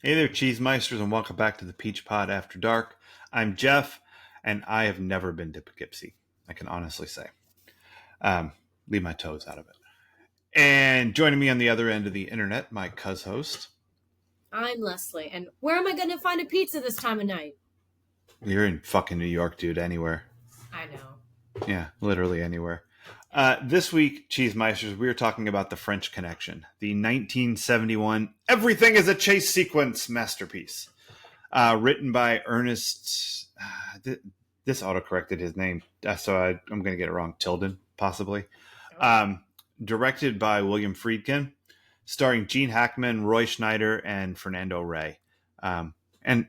Hey there, Cheesemeisters, and welcome back to the Peach Pod After Dark. I'm Jeff, and I have never been to Poughkeepsie. I can honestly say. Leave my toes out of it. And joining me on the other end of the internet, my host. I'm Leslie, and where am I going to find a pizza this time of night? You're in fucking New York, dude. Anywhere. I know. Yeah, literally anywhere. This week, Cheesemeisters, we are talking about The French Connection, the 1971 Everything is a Chase Sequence masterpiece. Written by Ernest. This autocorrected his name, so I'm going to get it wrong. Tilden, possibly. Directed by William Friedkin, starring Gene Hackman, Roy Schneider, and Fernando Rey, and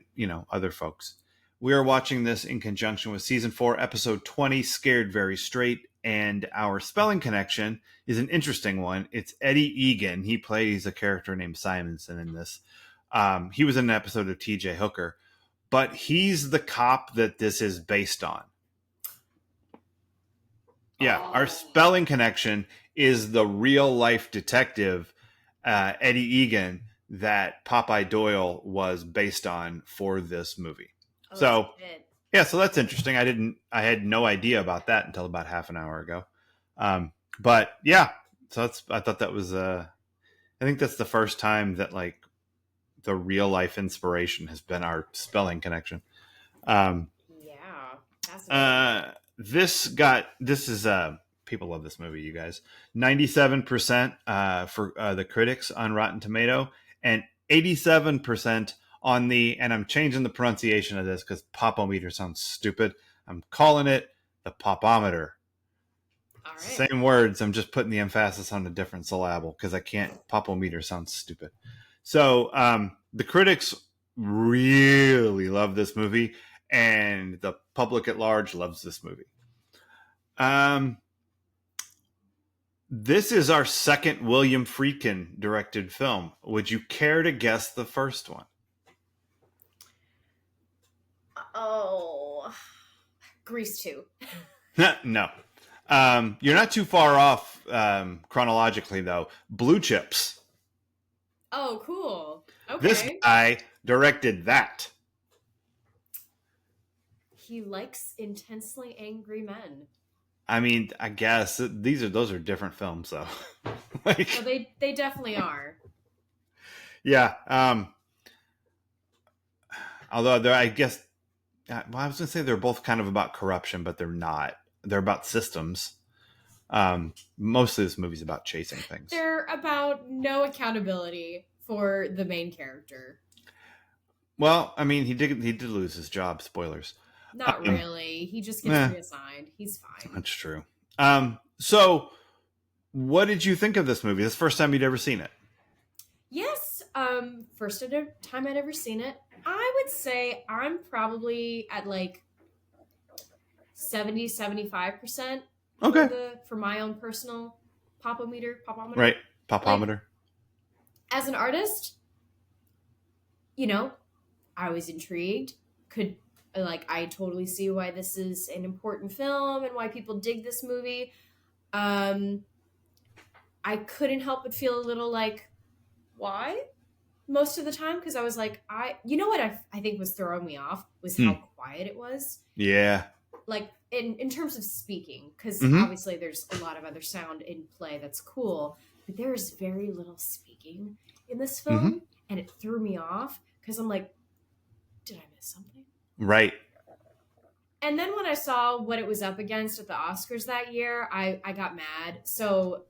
other folks. We are watching this in conjunction with Season 4, Episode 20, Scared Very Straight, and our spelling connection is an interesting one. It's Eddie Egan. He plays a character named Simonson in this. He was in an episode of T.J. Hooker, but he's the cop that this is based on. Yeah, our spelling connection is the real-life detective, Eddie Egan, that Popeye Doyle was based on for this movie. So that's interesting. I had no idea about that until about half an hour ago. But yeah, so I thought that was, I think that's the first time that like the real life inspiration has been our spelling connection. This is people love this movie, you guys. 97% for the critics on Rotten Tomato and 87% on and I'm changing the pronunciation of this because popometer sounds stupid. I'm calling it the popometer. All right. Same words. I'm just putting the emphasis on a different syllable because I can't. Popometer sounds stupid. So the critics really love this movie, and the public at large loves this movie. This is our second William Friedkin directed film. Would you care to guess the first one? Oh, Grease 2. No. You're not too far off chronologically, though. Blue Chips. Oh, cool. Okay. This guy directed that. He likes intensely angry men. I mean, I guess those are different films, though. Well, they definitely are. Yeah. Although I guess, I was going to say they're both kind of about corruption, but they're not. They're about systems. Mostly this movie's about chasing things. They're about no accountability for the main character. Well, I mean, he did lose his job. Spoilers. Not really. He just gets reassigned. He's fine. That's true. So what did you think of this movie? This is the first time you'd ever seen it? Yes. First time I'd ever seen it. I would say I'm probably at like 70-75%. Okay. For my own personal popometer. Right. Popometer. Like, as an artist, I was intrigued. I totally see why this is an important film and why people dig this movie. I couldn't help but feel a little like, why? Most of the time, because I was like, what I think was throwing me off was how quiet it was. Yeah. Like in terms of speaking, because obviously there's a lot of other sound in play that's cool, but there is very little speaking in this film, and it threw me off because I'm like, did I miss something? Right. And then when I saw what it was up against at the Oscars that year, I got mad. So,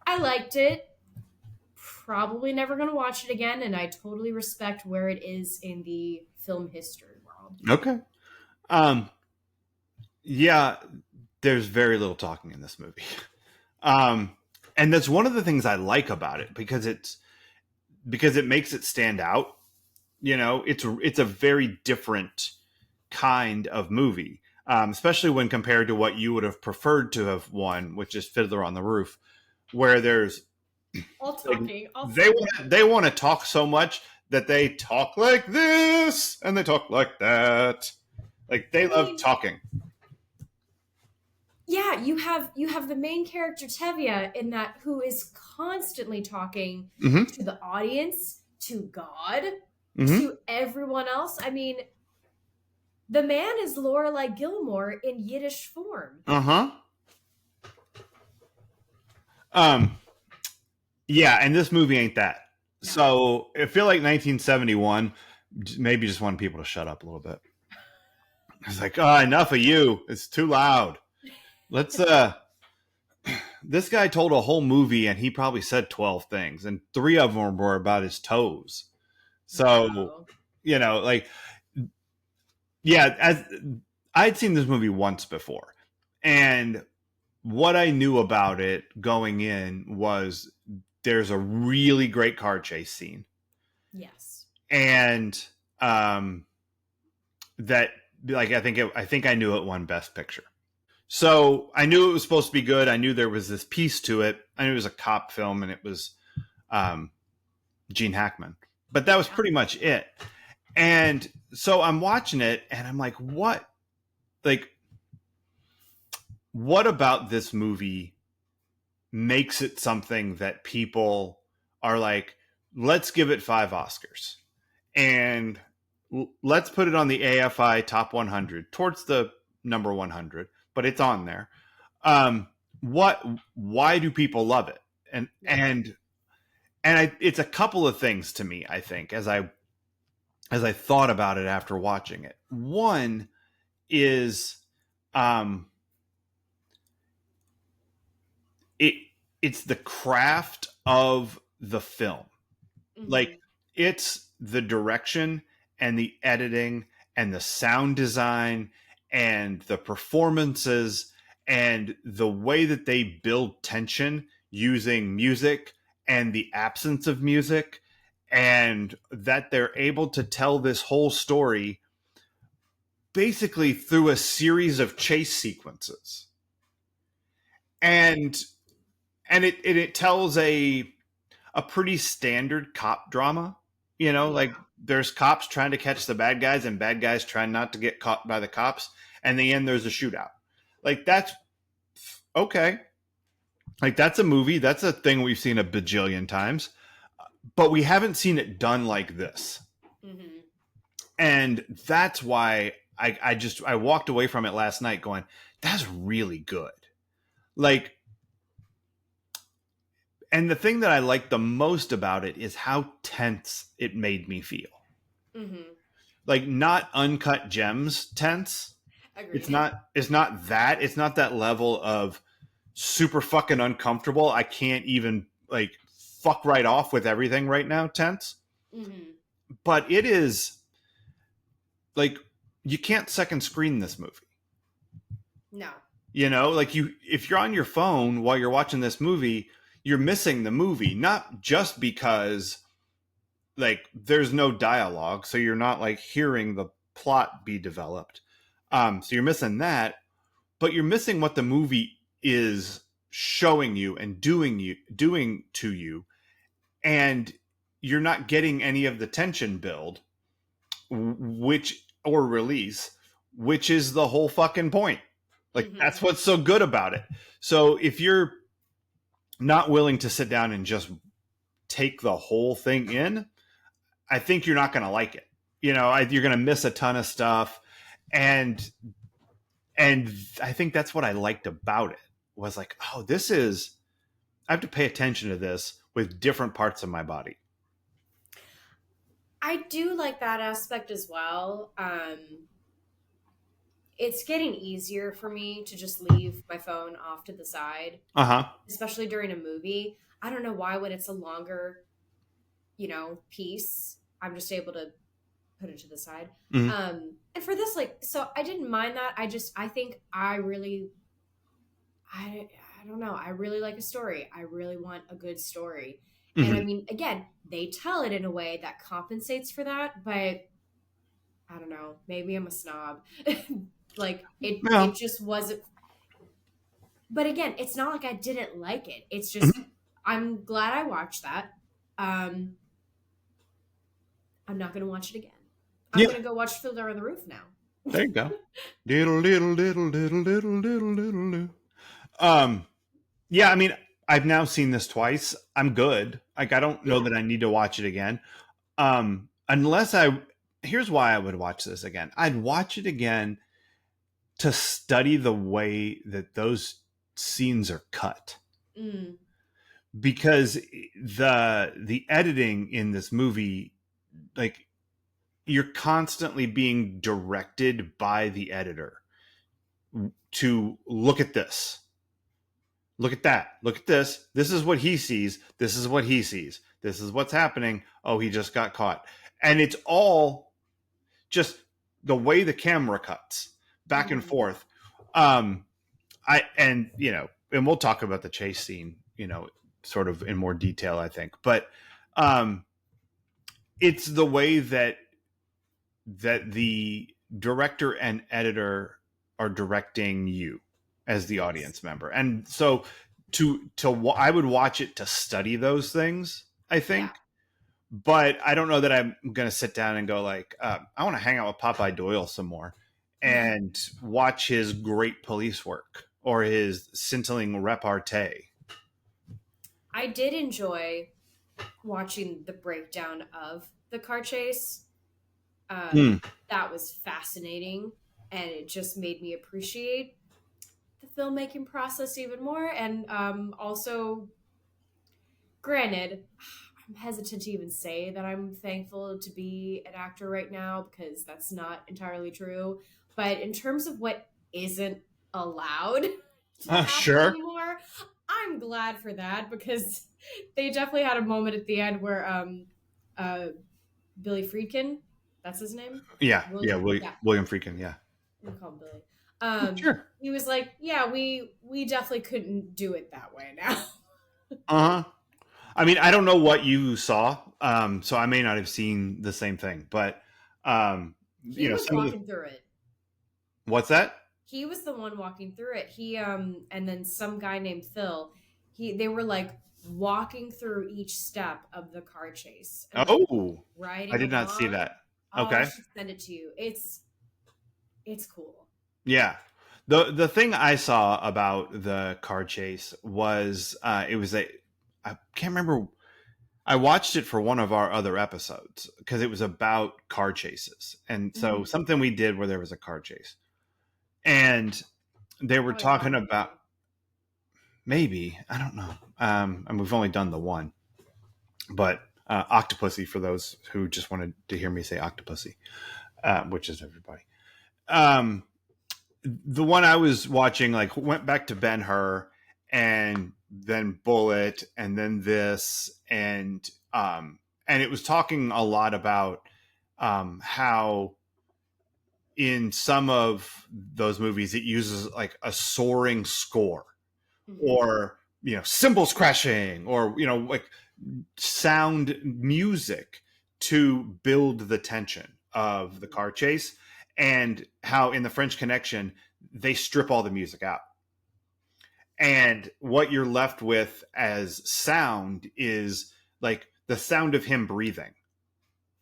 I liked it. Probably never going to watch it again, and I totally respect where it is in the film history world. Okay. Yeah, there's very little talking in this movie. And that's one of the things I like about it because it makes it stand out. It's a very different kind of movie, especially when compared to what you would have preferred to have won, which is Fiddler on the Roof, where there's all talking. They want to talk so much that they talk like this and they talk like that. Like they love talking. Yeah, you have the main character Tevye in that, who is constantly talking to the audience, to God, Mm-hmm. to everyone else. I mean, the man is Lorelai Gilmore in Yiddish form. Uh-huh. Um, yeah, and this movie ain't that. No. So I feel like 1971 maybe just wanted people to shut up a little bit. It's like, oh, enough of you. It's too loud. Let's this guy told a whole movie and he probably said 12 things and three of them were about his toes. So, Wow. like, yeah, as I'd seen this movie once before. And what I knew about it going in was there's a really great car chase scene. Yes. And that like I think I knew it won best picture. So I knew it was supposed to be good. I knew there was this piece to it. I knew it was a cop film and it was um, Gene Hackman. But that was Yeah. pretty much it. And so I'm watching it and I'm like, what? Like, what about this movie makes it something that people are like, let's give it 5 Oscars and let's put it on the AFI top 100 towards the number 100, but it's on there. Um, what? Why do people love it? And Yeah. it's a couple of things to me. I think as I thought about it after watching it. One is um, it it's the craft of the film. Mm-hmm. Like it's the direction and the editing and the sound design and the performances and the way that they build tension using music and the absence of music and that they're able to tell this whole story basically through a series of chase sequences and it tells a pretty standard cop drama. Like Yeah. there's cops trying to catch the bad guys and bad guys trying not to get caught by the cops. And in the end, there's a shootout. Like that's okay. Like that's a movie. That's a thing we've seen a bajillion times, but we haven't seen it done like this. Mm-hmm. And that's why I walked away from it last night going, that's really good. Like, and the thing that I like the most about it is how tense it made me feel. Mm-hmm. Like not uncut gems tense. It's Agreed. not it's not that. It's not that level of super fucking uncomfortable. I can't even like fuck right off with everything right now tense. Mm-hmm. But it is like you can't second screen this movie. No. Like if you're on your phone while you're watching this movie, you're missing the movie, not just because like there's no dialogue, so you're not like hearing the plot be developed. So you're missing that, but you're missing what the movie is showing you and doing to you, and you're not getting any of the tension build, which or release, which is the whole fucking point. Like Mm-hmm. that's what's so good about it. So if you're not willing to sit down and just take the whole thing in, I think you're not going to like it. You're going to miss a ton of stuff, and I think that's what I liked about it was like, oh, this is I have to pay attention to this with different parts of my body. I do like that aspect as well. It's getting easier for me to just leave my phone off to the side, Uh huh. especially during a movie. I don't know why when it's a longer, piece, I'm just able to put it to the side. Mm-hmm. And for this, like, so I didn't mind that. I think I don't know. I really like a story. I really want a good story. And I Mm-hmm. mean, again, they tell it in a way that compensates for that, but I don't know. Maybe I'm a snob. Like Yeah. it just wasn't. But again, it's not like I didn't like it. It's just Mm-hmm. I'm glad I watched that. Um, I'm not gonna watch it again. I'm Yeah. gonna go watch Fiddler on the Roof now. There you go. Diddle diddle diddle diddle diddle diddle diddle. Diddle. Um. Yeah. I mean, I've now seen this twice. I'm good. Like, I don't know Yeah. that I need to watch it again. Unless I here's why I would watch this again. I'd watch it again to study the way that those scenes are cut, Mm, because the editing in this movie, like, you're constantly being directed by the editor to look at this, look at that, look at this is what he sees, this is what he sees, this is what's happening, oh, he just got caught. And it's all just the way the camera cuts back and mhm. forth. um I and you know, and we'll talk about the chase scene, sort of in more detail, I think. But um it's the way that the director and editor are directing you as the Yes. audience member. And so I would watch it to study those things, I Yeah. think. But I don't know that I'm going to sit down and go like, I want to hang out with Popeye Doyle some more and watch his great police work or his scintilling repartee. I did enjoy watching the breakdown of the car chase. Hmm. That was fascinating, and it just made me appreciate the filmmaking process even more. And also, granted, I'm hesitant to even say that I'm thankful to be an actor right now because that's not entirely true. But in terms of what isn't allowed to happen Sure. anymore, I'm glad for that because they definitely had a moment at the end where uh, Billy Friedkin, that's his name, Yeah. Yeah. William, yeah, William Freakin. Yeah. we call him Billy. Sure. He was like, "Yeah, we definitely couldn't do it that way now." Uh huh. I mean, I don't know what you saw, so I may not have seen the same thing. But He was some of the walking through it. what's that? He was the one walking through it. He and then some guy named Phil. They were like walking through each step of the car chase and like Oh, I riding did not see along. that. Oh, I Okay. should send it to you. It's cool. Yeah. The thing I saw about the car chase was it was a I can't remember. I watched it for one of our other episodes because it was about car chases. And so Mhm. something we did where there was a car chase. And they were Probably talking Walking about, Dead. maybe, I don't know. And we've only done the one, but Octopussy, for those who just wanted to hear me say Octopussy, which is everybody. Um, the one I was watching, like, went back to Ben Hur and then Bullet and then this, and it was talking a lot about how in some of those movies it uses like a soaring score, Mhm. or cymbals crashing, or like sound music to build the tension of the car chase, and how in the French Connection they strip all the music out, and what you're left with as sound is like the sound of him breathing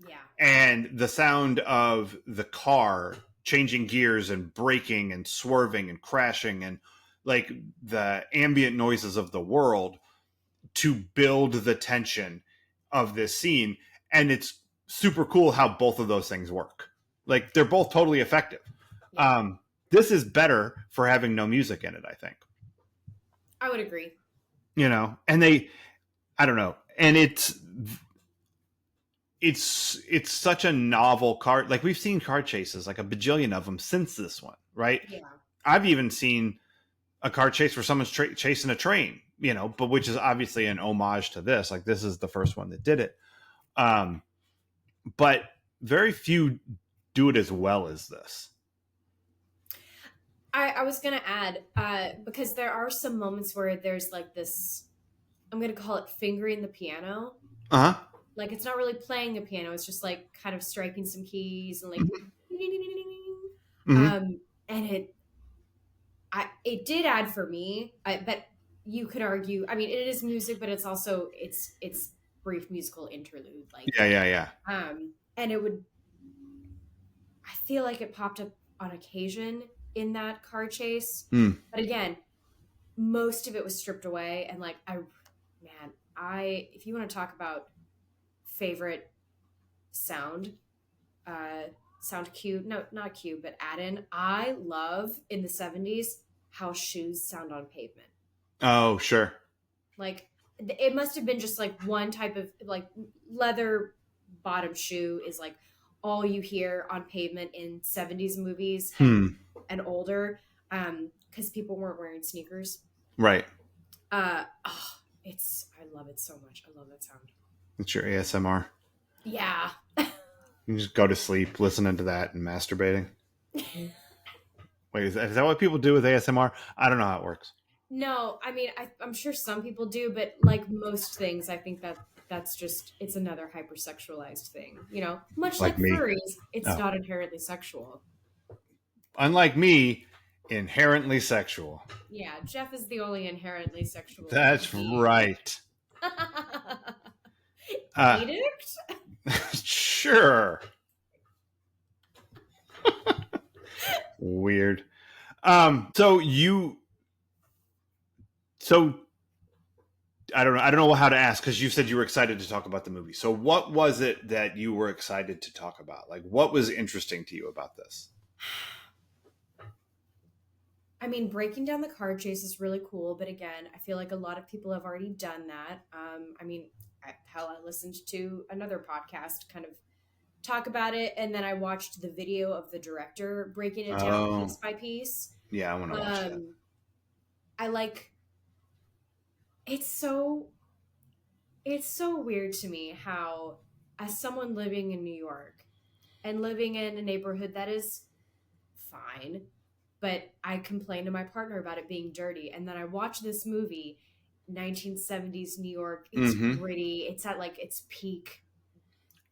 Yeah. and the sound of the car changing gears and braking and swerving and crashing, and like the ambient noises of the world to build the tension of this scene. And it's super cool how both of those things work. Like, they're both totally effective. Yeah. um this is better for having no music in it, I think. I would agree. And I don't know, and it's such a novel car. Like, we've seen car chases, like a bajillion of them since this one, right? Yeah. I've even seen a car chase where someone's chasing a train, but which is obviously an homage to this. Like, this is the first one that did it. um but very few do it as well as this. I was gonna add, because there are some moments where there's like this, I'm gonna call it fingering the piano. Uh-huh. Like it's not really playing the piano, it's just like kind of striking some keys and like Mm-hmm. and it did add for me. But you could argue, I mean, it is music, but it's also it's brief musical interlude. Like Yeah, yeah, yeah. and it would, I feel like it popped up on occasion in that car chase. Mm. But again, most of it was stripped away. And like, man, if you want to talk about favorite sound sound cue, no, not cue, but add in. I love in the 70s how shoes sound on pavement. Oh, sure. Like it must have been just like one type of like leather bottom shoe is like all you hear on pavement in 70s movies and older, because people weren't wearing sneakers. Right. Oh, it's, I love it so much. I love that sound. It's your ASMR. Yeah. You just go to sleep listening to that and masturbating. Wait, is that what people do with ASMR? I don't know how it works. No, I mean, I'm sure some people do, but like most things, I think that that's just, it's another hypersexualized thing, you know, much Like like me. furries, it's Oh. not inherently sexual. Unlike me, inherently sexual. Yeah, Jeff is the only inherently sexual human That's being. right. Edict? Sure. Weird. So I don't know. I don't know how to ask because you said you were excited to talk about the movie. So what was it that you were excited to talk about? Like, what was interesting to you about this? I mean, breaking down the car chase is really cool, but again, I feel like a lot of people have already done that. I mean, hell, I listened to another podcast kind of talk about it, and then I watched the video of the director breaking it down Oh, piece by piece. yeah, I want to watch that. I like, it's so weird to me how, as someone living in New York and living in a neighborhood that is fine, but I complain to my partner about it being dirty, and then I watch this movie, 1970s New York. It's Mm-hmm. gritty. It's at like its peak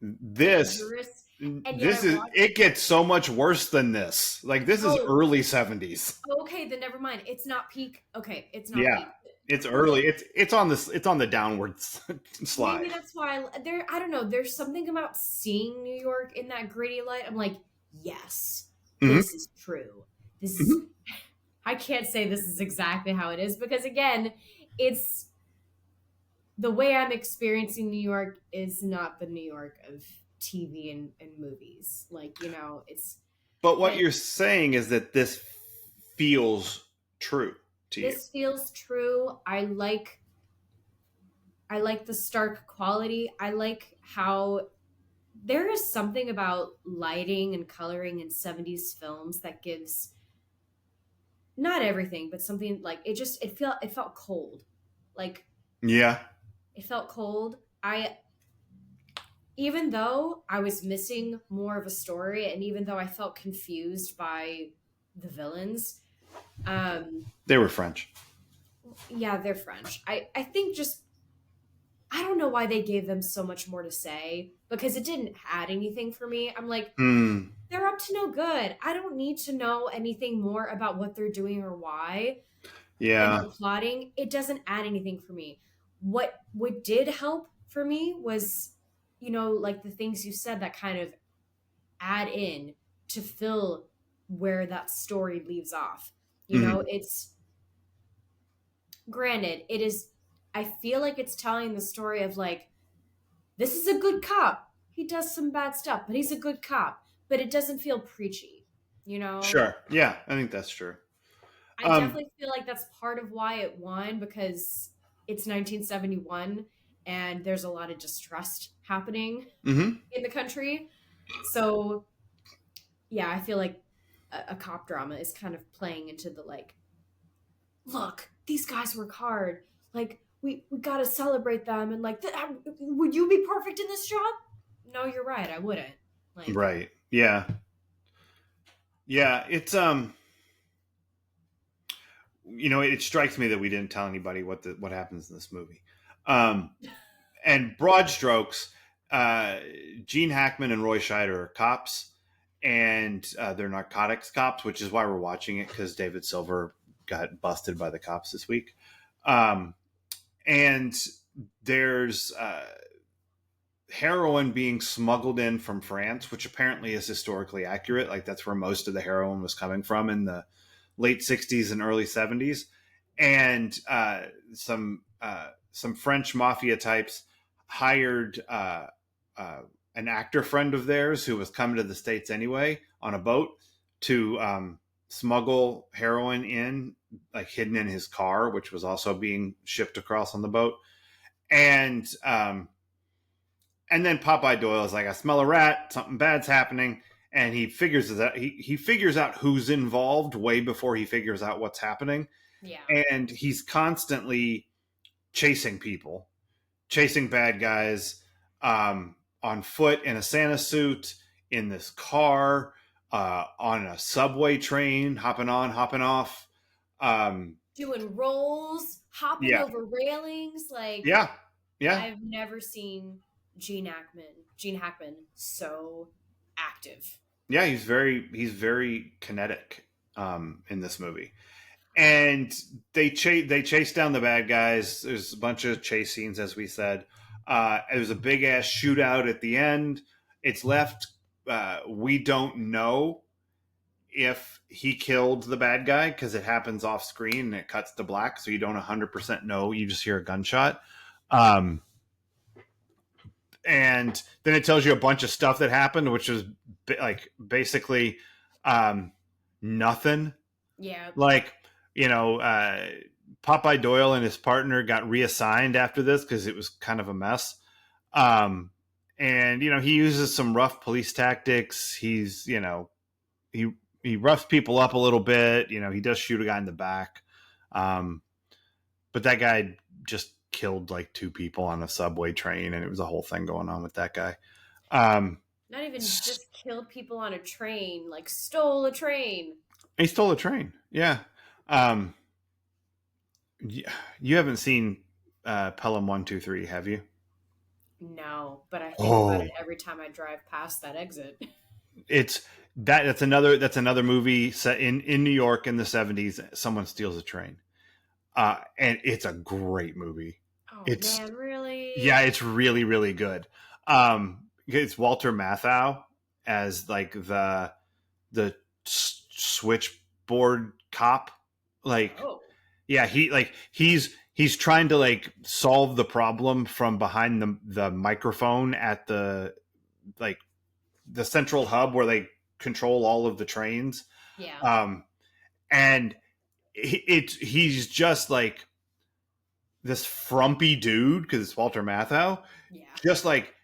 This dangerous, and yet I this is watch. it gets so much worse than this. Like this is Oh, early 70s. okay, then never mind. It's not peak. Okay, it's not Yeah. peak. It's Look, early. It's on this. It's on the downward maybe slide. that's why there. I don't know. There's something about seeing New York in that gritty light. I'm like, yes, Mm-hmm. this is true. This is. Mm-hmm. I can't say this is exactly how it is because again, it's the way I'm experiencing New York is not the New York of TV and movies. Like, you know, it's, But what but you're saying is that this feels true to you. this feels true. I like the stark quality. I like how there is something about lighting and coloring in 70s films that gives not everything, but something like it felt cold. Like Yeah. it felt cold. I Even though I was missing more of a story and even though I felt confused by the villains, um They were French. yeah, they're French. I think just I don't know why they gave them so much more to say because it didn't add anything for me. I'm like, Hmm. they're up to no good. I don't need to know anything more about what they're doing or why and Yeah. their plotting. It doesn't add anything for me. What did help for me was, you know, like the things you said that kind of add in to fill where that story leaves off. You know, Mm-hmm. it's granted, it is, I feel like it's telling the story of like, this is a good cop. He does some bad stuff, but he's a good cop. But it doesn't feel preachy, you know? Sure. Yeah, I think that's true. I Um. definitely feel like that's part of why it won because it's 1971 and there's a lot of distrust happening Mm-hmm. in the country. So, yeah, I feel like a cop drama is kind of playing into the like, look, these guys work hard. Like, we got to celebrate them. And like, would you be perfect in this job? No, you're right. I wouldn't. Like, Right. Yeah. Yeah. It's it strikes me that we didn't tell anybody what happens in this movie. Um, and broad strokes, uh, Gene Hackman and Roy Scheider are cops, and they're narcotics cops, which is why we're watching it because David Silver got busted by the cops this week. Um, and there's heroin being smuggled in from France, which apparently is historically accurate. Like that's where most of the heroin was coming from in the late 60s and early 70s. And some French mafia types hired, I an actor friend of theirs who was coming to the States anyway on a boat to smuggle heroin in, like hidden in his car, which was also being shipped across on the boat. And and then Popeye Doyle is like, I smell a rat, something bad's happening, and he figures that he figures out who's involved way before he figures out what's happening, Yeah. and he's constantly chasing people, chasing bad guys, on foot in a Santa suit, in this car, on a subway train, hopping on, hopping off. Doing rolls, hopping Yeah, over railings. Like, yeah, yeah, I've never seen Gene Hackman so active. yeah. He's very kinetic in this movie, and they chase down the bad guys. There's a bunch of chase scenes, as we said. There's a big ass shootout at the end. It's left. We don't know if he killed the bad guy because it happens off screen and it cuts to black, so you don't 100% know. You just hear a gunshot. Um, and then it tells you a bunch of stuff that happened, which is like basically nothing. Yeah. Like, you know, Popeye Doyle and his partner got reassigned after this because it was kind of a mess. Um, and you know, he uses some rough police tactics. He's, you know, he roughs people up a little bit. You know, he does shoot a guy in the back. Um, but that guy just killed like two people on a subway train, and it was a whole thing going on with that guy. Um, Not even just killed people on a train, like stole a train. he stole a train. Yeah. Um, you haven't seen Pelham 123, have you? No, but I think about it Oh, every time I drive past that exit. it's that's another movie set in New York in the 70s. Someone steals a train, and it's a great movie. Oh It's man, really? Yeah, it's really really good. It's Walter Matthau as like the switchboard cop. Like, Oh, yeah, he's trying to like solve the problem from behind the microphone at the like the central hub where they control all of the trains. yeah, Um, and he's just like this frumpy dude because it's Walter Matthau, yeah. just like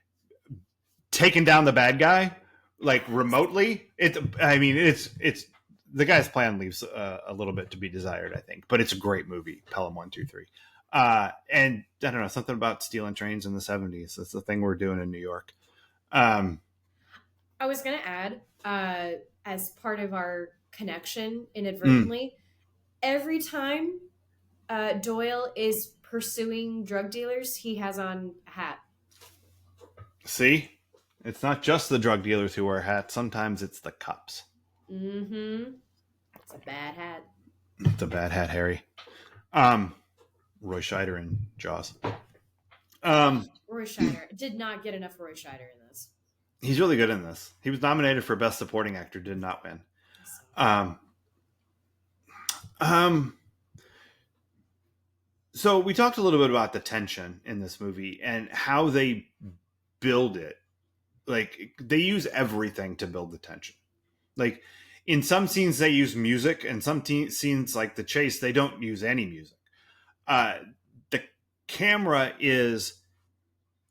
taking down the bad guy like remotely. I mean, it's the guy's plan leaves a little bit to be desired, I think, but it's a great movie, Pelham 123. And I don't know, something about stealing trains in the 70s. That's the thing we're doing in New York. Um, I was gonna add, as part of our connection, mm, inadvertently, every time Doyle is pursuing drug dealers, he has on a hat. See, it's not just the drug dealers who wear hats. Sometimes it's the cops. Mm-hmm. It's a bad hat. It's a bad hat, Harry. Um, Roy Scheider in Jaws. Um, Roy Scheider did not get enough Roy Scheider in this. he's really good in this. He was nominated for Best Supporting Actor, did not win. So, Um, um, so we talked a little bit about the tension in this movie and how they build it. Like they use everything to build the tension. Like in some scenes they use music, and some scenes like the chase they don't use any music. Uh, the camera is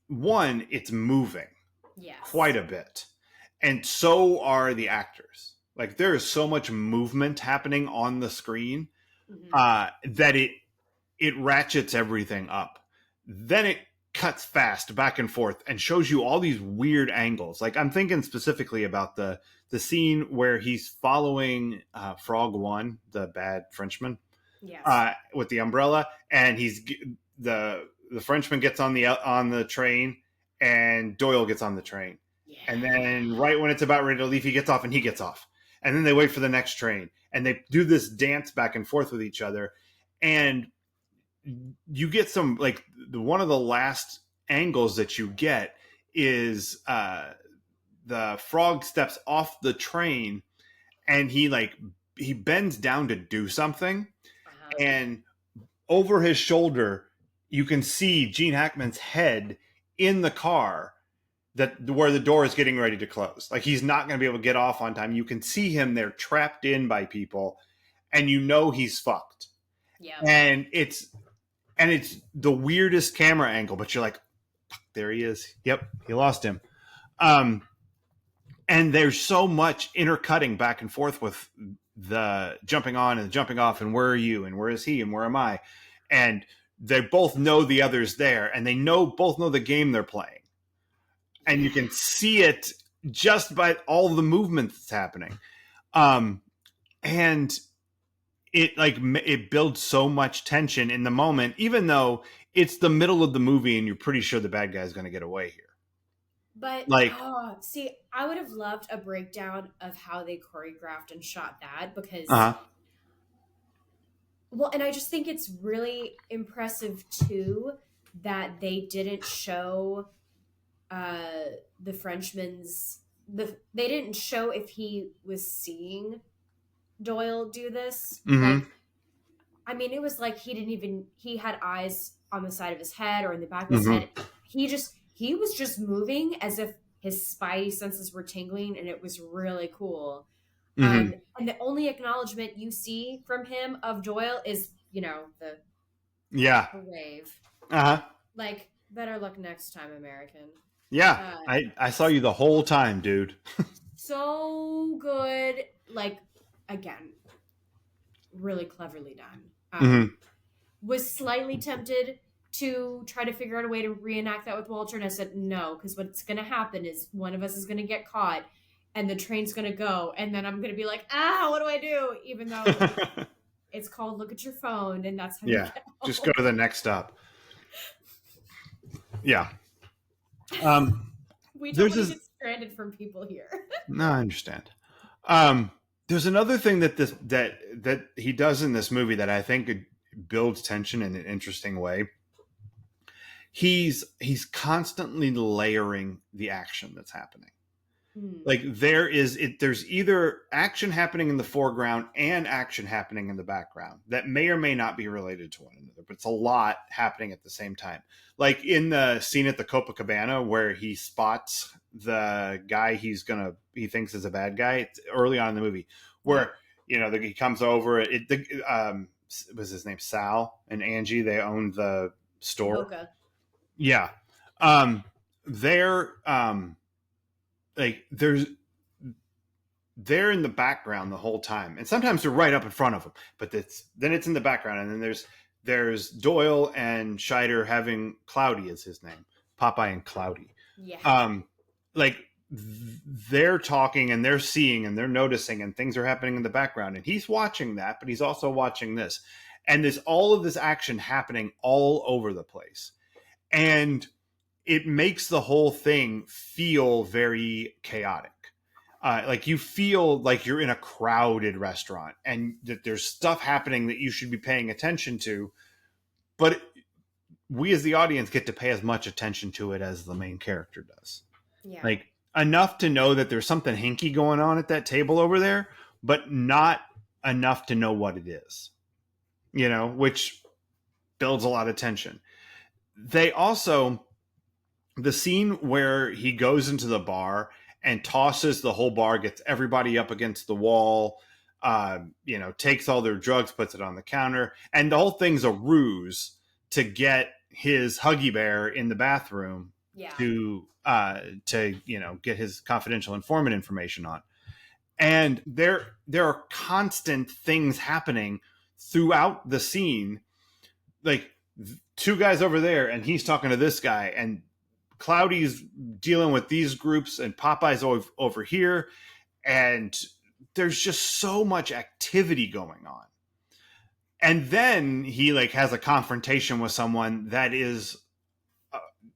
one; it's moving quite yes. a bit, and so are the actors. Like there is so much movement happening on the screen Mm-hmm. that it ratchets everything up. Then it cuts fast back and forth and shows you all these weird angles. Like I'm thinking specifically about the scene where he's following Frog One, the bad Frenchman, Yes. with the umbrella, and the Frenchman gets on the train, and Doyle gets on the train, Yeah. and then right when it's about ready to leave, he gets off and he gets off, and then they wait for the next train, and they do this dance back and forth with each other, and you get some like one of the last angles that you get is the frog steps off the train and he bends down to do something, Uh-huh. and over his shoulder you can see Gene Hackman's head in the car, that where the door is getting ready to close. Like he's not going to be able to get off on time. You can see him there trapped in by people, and you know he's fucked. Yep. And it's the weirdest camera angle, but you're like, there he is. Yep, he lost him. And there's so much intercutting back and forth with the jumping on and the jumping off, and where are you, and where is he, and where am I, and they both know the other's there, and they both know the game they're playing, and you can see it just by all the movement that's happening, and it builds so much tension in the moment, even though it's the middle of the movie and you're pretty sure the bad guy's going to get away here. But Like, see, I would have loved a breakdown of how they choreographed and shot that because, well, and I just think it's really impressive too that they didn't show the Frenchman's they didn't show if he was seeing Doyle do this. Like, I mean, it was like he had eyes on the side of his head or in the back of his head. He was just moving as if his spidey senses were tingling, and it was really cool. And the only acknowledgement you see from him of Doyle is, the wave. Like, better luck next time, American. Yeah, I saw you the whole time, dude. So good. Like, again, really cleverly done. Was slightly tempted to try to figure out a way to reenact that with Walter, and I said no, because what's going to happen is one of us is going to get caught, and the train's going to go, and then I'm going to be like, what do I do? Even though it's called look at your phone, and that's how you get home. Just go to the next stop. Yeah. We don't want to get stranded from people here. No, I understand. There's another thing that he does in this movie that I think builds tension in an interesting way. He's constantly layering the action that's happening. Like there's either action happening in the foreground and action happening in the background that may or may not be related to one another, but it's a lot happening at the same time. Like in the scene at the Copacabana where he spots the guy he thinks is a bad guy. It's early on in the movie where he comes over. Was his name Sal and Angie? They owned the store. Boca. Yeah. They're in the background the whole time, and sometimes they're right up in front of them, but then it's in the background, and then there's Doyle and Scheider having Cloudy is his name, Popeye and Cloudy. Yeah. They're talking and they're seeing and they're noticing, and things are happening in the background, and he's watching that, but he's also watching this, and there's all of this action happening all over the place, and it makes the whole thing feel very chaotic. Like you feel like you're in a crowded restaurant and that there's stuff happening that you should be paying attention to, but we as the audience get to pay as much attention to it as the main character does. Yeah. Like enough to know that there's something hinky going on at that table over there, but not enough to know what it is, which builds a lot of tension. They also, the scene where he goes into the bar and tosses the whole bar, gets everybody up against the wall, takes all their drugs, puts it on the counter, and the whole thing's a ruse to get his Huggy Bear in the bathroom to get his confidential informant information on. And there are constant things happening throughout the scene, like two guys over there, and he's talking to this guy, and Cloudy's dealing with these groups, and Popeye's over here, and there's just so much activity going on. And then he has a confrontation with someone that is,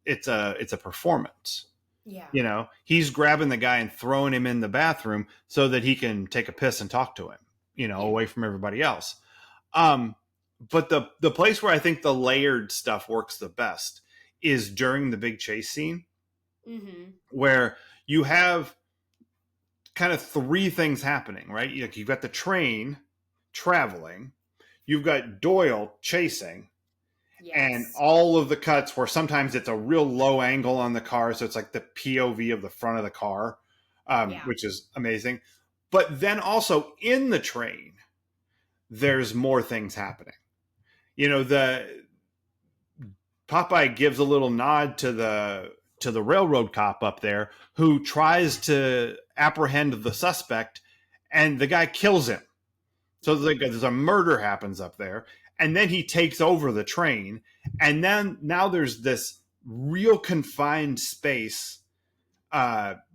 it's a performance. Yeah. He's grabbing the guy and throwing him in the bathroom so that he can take a piss and talk to him, away from everybody else. But the place where I think the layered stuff works the best is during the big chase scene, where you have kind of three things happening, right? You've got the train traveling, you've got Doyle chasing, and Yes. all of the cuts where sometimes it's a real low angle on the car, so it's like the POV of the front of the car, Yeah. which is amazing. But then also in the train, there's more things happening. The Popeye gives a little nod to the railroad cop up there who tries to apprehend the suspect, and the guy kills him. So Yep. there's a murder happens up there, and then he takes over the train, and then now there's this real confined space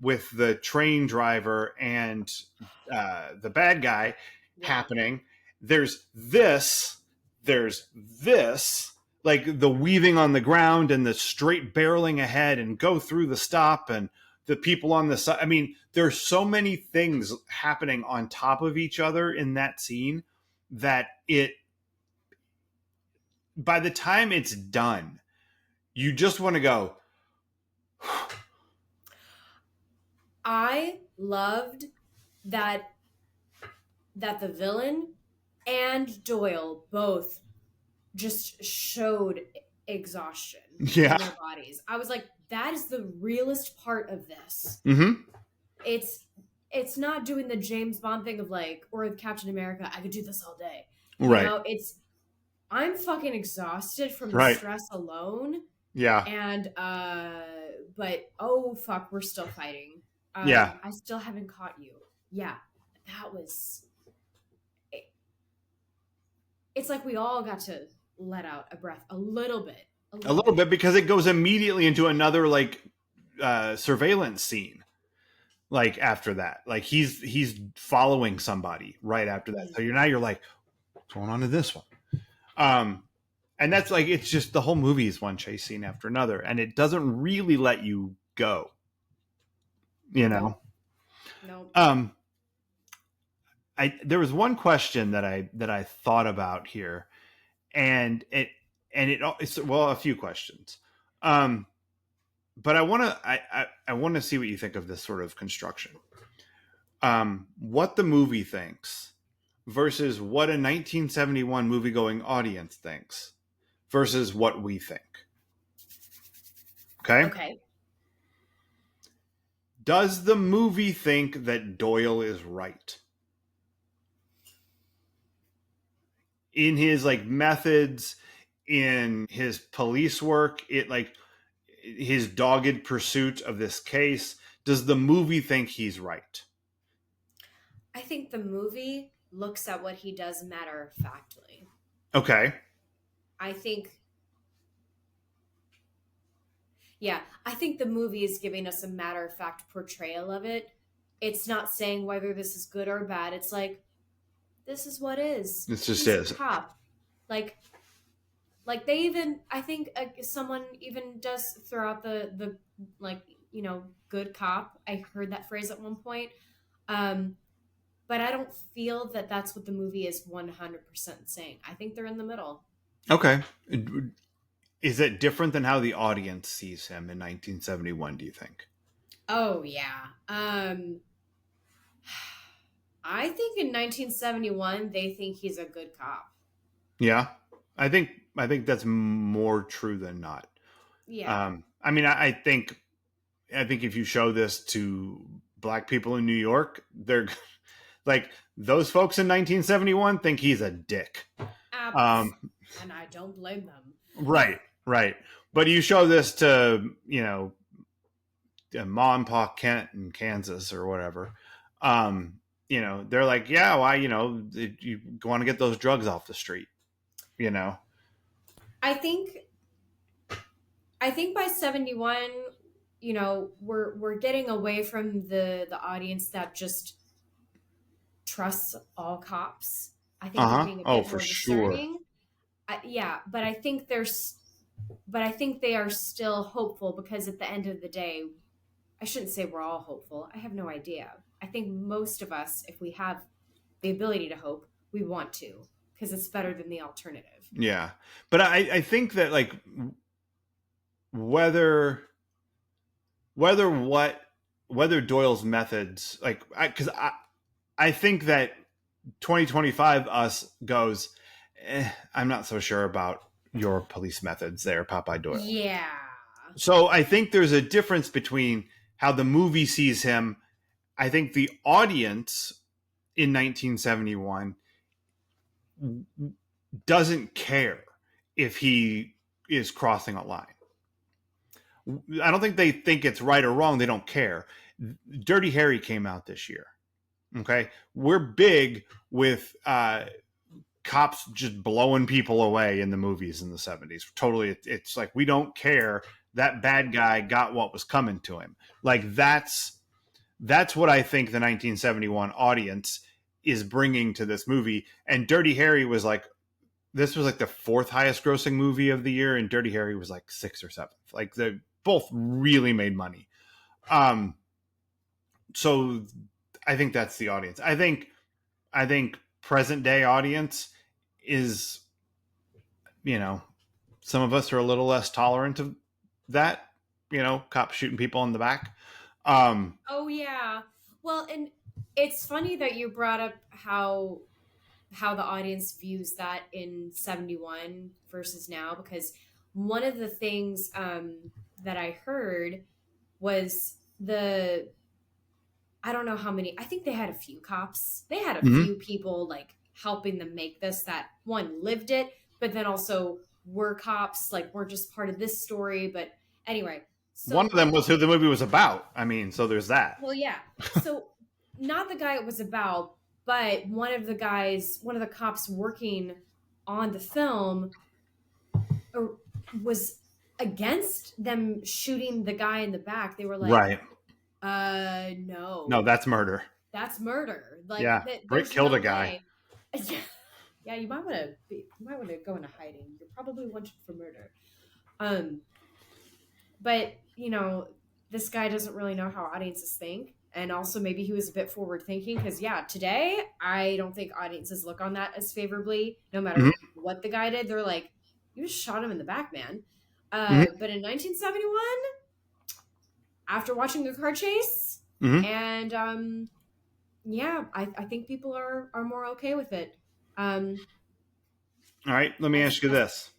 with the train driver and the bad guy Yeah. happening. There's this, there's this, like the weaving on the ground and the straight barreling ahead and go through the stop and the people on the side. I mean, there's so many things happening on top of each other in that scene that by the time it's done, you just want to go, I loved that the villain and Doyle both just showed exhaustion yeah. in their bodies. I was like, that is the realest part of this. Mm-hmm. It's it's not doing the James Bond thing of like, or Captain America, I could do this all day. Right. It's I'm fucking exhausted from the Right. stress alone. Yeah. And but oh fuck, we're still fighting. Yeah. I still haven't caught you. Yeah. That was it's like we all got to let out a breath a little bit. A little bit, because it goes immediately into another like surveillance scene. Like after that, like he's following somebody right after that. So you're like, what's going on in this one? And that's like, it's just the whole movie is one chase scene after another, and it doesn't really let you go. No. There was one question that I thought about here, and it's well, a few questions. But I want to see what you think of this sort of construction. What the movie thinks versus what a 1971 movie-going audience thinks versus what we think. Okay? Does the movie think that Doyle is right in his like methods, in his police work, his dogged pursuit of this case? Does the movie think he's right? I think the movie looks at what he does matter of factly. Okay. I think the movie is giving us a matter of fact portrayal of it. It's not saying whether this is good or bad. It's like, this is what is. This just He's is. a cop. Like they even, I think someone even does throw out the like, good cop. I heard that phrase at one point. But I don't feel that that's what the movie is 100% saying. I think they're in the middle. Okay. Is it different than how the audience sees him in 1971, do you think? Oh, yeah. I think in 1971, they think he's a good cop. Yeah. I think that's more true than not. Yeah. I mean, I think if you show this to black people in New York, they're like, those folks in 1971 think he's a dick. And I don't blame them. Right. But you show this to, Ma and Pa Kent in Kansas or whatever. They're like, yeah, why, you want to get those drugs off the street, I think by 71, we're getting away from the audience that just trusts all cops. I think we're being a bit more discerning. Sure. But I think they are still hopeful, because at the end of the day, I shouldn't say we're all hopeful. I have no idea. I think most of us, if we have the ability to hope, we want to, because it's better than the alternative. Yeah. But I think that like whether Doyle's methods, like, because I think that 2025 us goes, I'm not so sure about your police methods there, Popeye Doyle. Yeah. So I think there's a difference between how the movie sees him. I think the audience in 1971 doesn't care if he is crossing a line. I don't think they think it's right or wrong. They don't care. Dirty Harry came out this year. Okay. We're big with cops just blowing people away in the movies in the 70s. Totally. It's like, we don't care. That bad guy got what was coming to him. Like, that's what I think the 1971 audience is bringing to this movie. And Dirty Harry was like, this was like the fourth highest grossing movie of the year, and Dirty Harry was like sixth or seventh. Like, they both really made money. So I think that's the audience. I think present day audience is, some of us are a little less tolerant of that, cops shooting people in the back. Oh yeah. Well, and it's funny that you brought up how the audience views that in 71 versus now, because one of the things that I heard was I don't know how many, I think they had a few cops. They had a few people like helping them make this, that one lived it, but then also were cops, like were just part of this story. But anyway, so one of them was who the movie was about. I mean, so there's that. well, yeah. So not the guy it was about, but one of the cops working on the film was against them shooting the guy in the back. They were like, right. No, That's murder. That's murder. Like, yeah, Brick killed a guy. Yeah, you might want to go into hiding. You're probably wanted for murder. But this guy doesn't really know how audiences think, and also maybe he was a bit forward thinking, because today I don't think audiences look on that as favorably. No matter what the guy did, they're like, you just shot him in the back, man. But in 1971, after watching a car chase, and I think people are more okay with it. All right, let me ask you this.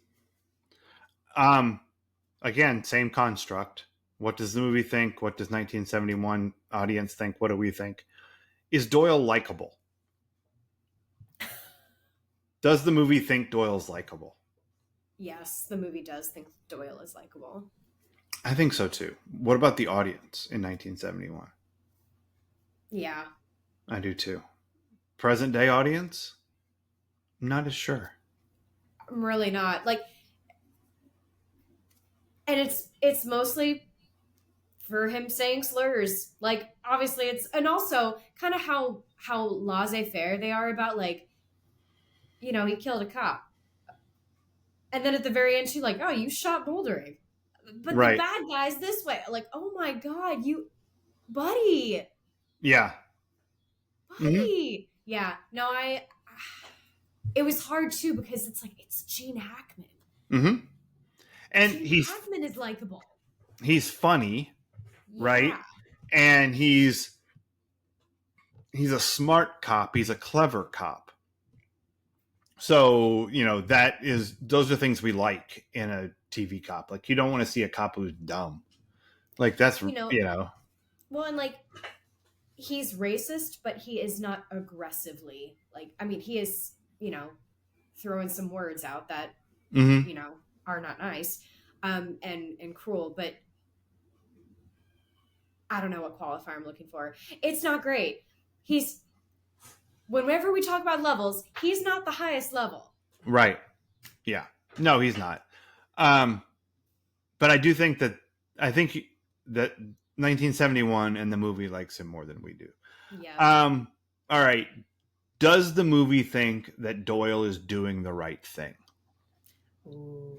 Again, same construct. What does the movie think? What does 1971 audience think? What do we think? Is Doyle likable? Does the movie think Doyle's likable? Yes, the movie does think Doyle is likable. I think so too. What about the audience in 1971? Yeah. I do too. Present day audience? I'm not as sure. I'm really not. Like, and it's mostly for him saying slurs. Like, obviously and also kind of how laissez-faire they are about, like, he killed a cop. And then at the very end, she's like, oh, you shot bouldering. But the bad guy's this way. Like, oh my God, buddy. Yeah. Buddy. Yeah. No, it was hard too, because it's like, it's Gene Hackman. And Gene Hackman is likable. He's funny, right? And he's a smart cop. He's a clever cop. So, those are things we like in a TV cop. Like, you don't want to see a cop who's dumb. Like, that's, Well, and like, he's racist, but he is not aggressively. Like, I mean, he is, throwing some words out that, are not nice, and cruel, but I don't know what qualifier I'm looking for. It's not great. Whenever we talk about levels, he's not the highest level. Right. Yeah. No, he's not. But I do think that 1971 and the movie likes him more than we do. Yeah. All right. Does the movie think that Doyle is doing the right thing? Ooh.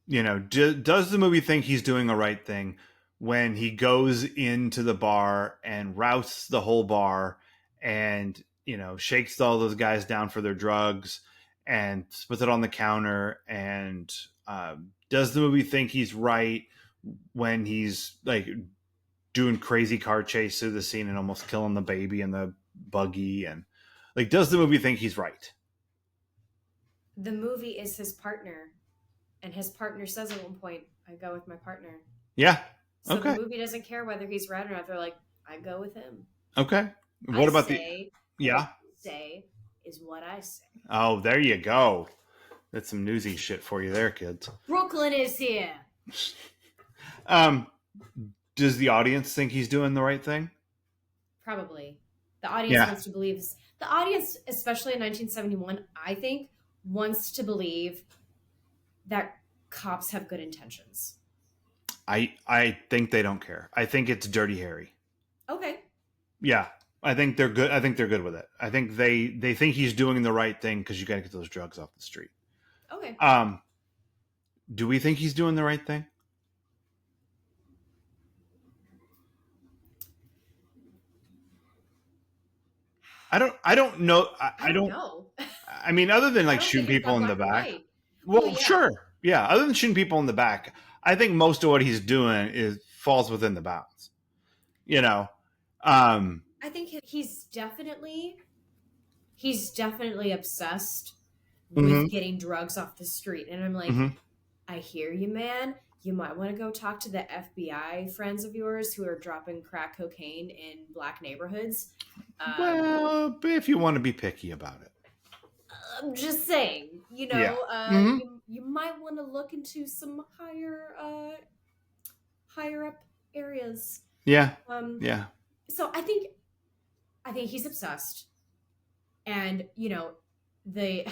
Does the movie think he's doing the right thing when he goes into the bar and rousts the whole bar and, shakes all those guys down for their drugs and puts it on the counter? And does the movie think he's right when he's like doing crazy car chase through the scene and almost killing the baby in the buggy? And like, does the movie think he's right? The movie is his partner, and his partner says at one point, "I go with my partner." Yeah. So the Okay. movie doesn't care whether he's right or not. They're like, "I go with him." Okay. I What about the? say what Yeah. you say is what I say. Oh, there you go. That's some newsy shit for you there, kids. Brooklyn is here. Um, does the audience think he's doing the right thing? Probably. The audience Yeah. wants to believe. The audience, especially in 1971, I think, wants to believe that cops have good intentions. I think they don't care. I think it's Dirty Harry. Okay. Yeah. I think they're good. I think they're good with it. I think they think he's doing the right thing because you got to get those drugs off the street. Okay. Um, do we think he's doing the right thing? I don't. I don't know. I I don't don't. know. I mean, other than I like don't shooting think it's people that in the black and back. white. Well, Well, yeah. sure. Yeah. Other than shooting people in the back, I think most of what he's doing is falls within the bounds. You know. Um. I think he's definitely obsessed with Hmm. getting drugs off the street. And I'm like, Hmm. I hear you, man. You might want to go talk to the FBI friends of yours who are dropping crack cocaine in black neighborhoods. Um, Well, if you want to be picky about it. I'm just saying, Yeah. Hmm. you might want to look into some higher up areas. Yeah. Um, Yeah. so I think he's obsessed, and the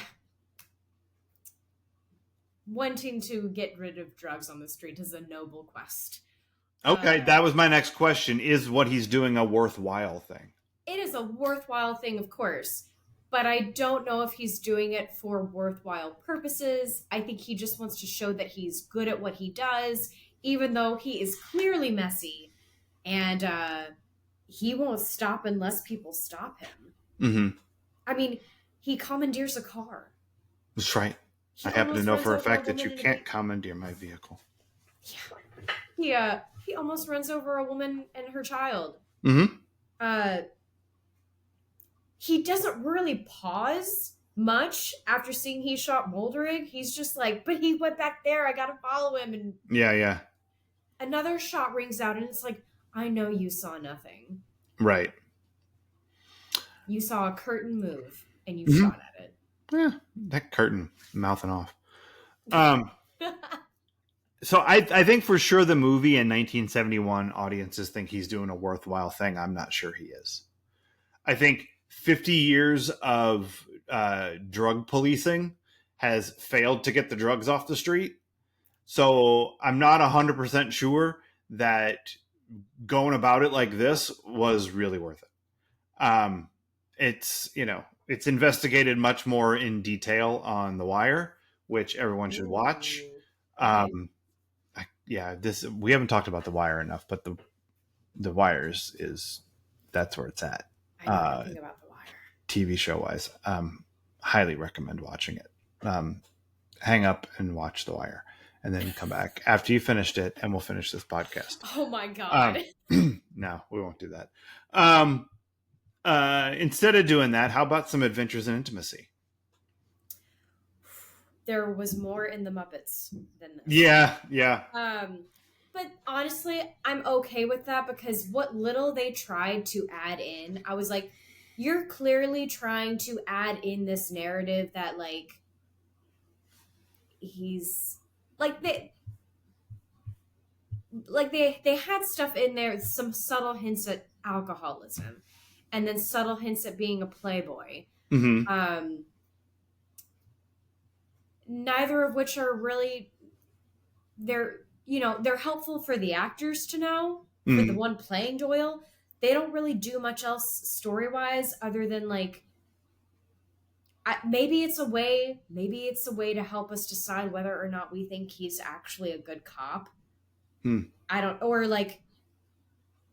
wanting to get rid of drugs on the street is a noble quest. Okay, Uh, that was my next question. Is what he's doing a worthwhile thing? it is a worthwhile thing, of course, but I don't know if he's doing it for worthwhile purposes. I think he just wants to show that he's good at what he does, even though he is clearly messy, and he won't stop unless people stop him. Mm-hmm. I mean, he commandeers a car. That's right. I He happen to almost know runs for a over a fact that woman you in a can't commandeer my vehicle. Yeah. He almost runs over a woman and her child. Mm-hmm. Uh, he doesn't really pause much after seeing he shot Moldrig. He's just like, but he went back there. I gotta follow him. And Yeah, yeah. another shot rings out, and it's like, I know you saw nothing. Right. You saw a curtain move, and you Mm-hmm. shot at it. Yeah, that curtain mouthing off. Um, so I think for sure the movie in 1971 audiences think he's doing a worthwhile thing. I'm not sure he is. I think 50 years of drug policing has failed to get the drugs off the street. So I'm not 100% sure that going about it like this was really worth it. It's, it's investigated much more in detail on The Wire, which everyone should watch. Ooh. Okay. Um, yeah, this we haven't talked about The Wire enough, but the Wires is that's where it's at. I know nothing about The Wire. TV show wise, highly recommend watching it. Hang up and watch The Wire, and then come back after you finished it, and we'll finish this podcast. Oh my god. No, we won't do that. Instead of doing that, how about some adventures in intimacy? There was more in the Muppets than this. Yeah, yeah. But honestly, I'm okay with that because what little they tried to add in, I was like, you're clearly trying to add in this narrative that he's they had stuff in there, some subtle hints at alcoholism, and then subtle hints at being a playboy. Mm-hmm. Neither of which are really they're helpful for the actors to know, for the one playing Doyle. They don't really do much else story-wise other than maybe it's a way to help us decide whether or not we think he's actually a good cop. I don't, or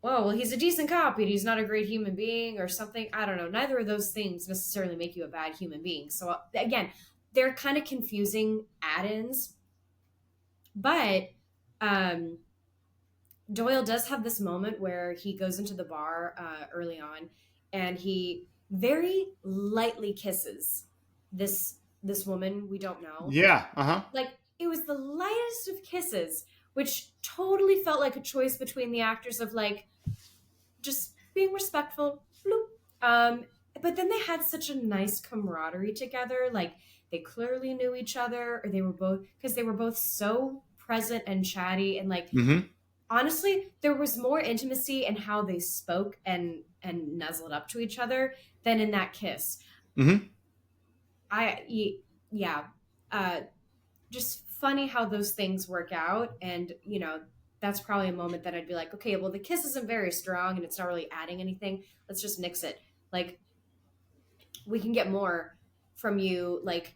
well, he's a decent cop, but he's not a great human being or something. I don't know. Neither of those things necessarily make you a bad human being. So again, they're kind of confusing add-ins. But Doyle does have this moment where he goes into the bar early on, and he very lightly kisses this this woman we don't know. Yeah. Uh-huh. Like, it was the lightest of kisses, which totally felt like a choice between the actors of like just being respectful, bloop. But then they had such a nice camaraderie together. Like, they clearly knew each other, or they were both, because they were both so present and chatty, and like, Mm-hmm. honestly, there was more intimacy in how they spoke and nuzzled up to each other than in that kiss. Mm-hmm. Yeah, uh, just funny how those things work out, and that's probably a moment that I'd be like, okay, well, the kiss isn't very strong and it's not really adding anything. Let's just nix it. Like, we can get more from you, like,